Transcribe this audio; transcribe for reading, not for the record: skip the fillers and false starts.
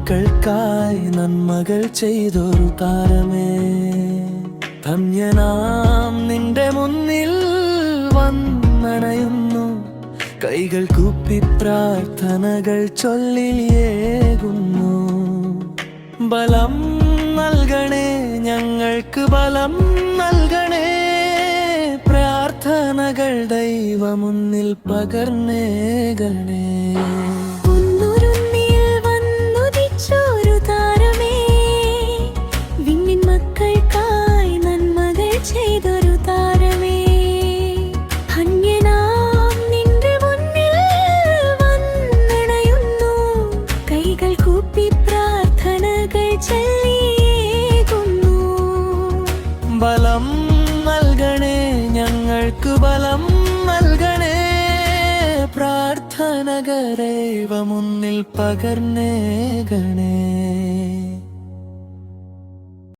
മക്കൾക്കായി നന്മകൾ ചെയ്തൊരു താരമേ, ധന്യനാം നിന്റെ മുന്നിൽ വന്നണയുന്നു. കൈകൾ കൂപ്പി പ്രാർത്ഥനകൾ ചൊല്ലിയേകുന്നു. ബലം നൽകണേ, ഞങ്ങൾക്ക് ബലം നൽകണേ. പ്രാർത്ഥനകൾ ദൈവമുന്നിൽ പകർന്നേകണേ. ചെയ്തൊരു താരമേ, ധന്യനാം നിന്റെ മുന്നിൽ വന്നണയുന്നു. കൈകൾ കൂപ്പി പ്രാർത്ഥനകൾ ചൊല്ലിയേകുന്നു. ബലം നൽകണേ, ഞങ്ങൾക്ക് ബലം നൽകണേ. പ്രാർത്ഥനകൾ ദൈവമുന്നിൽ പകർന്നേകണേ.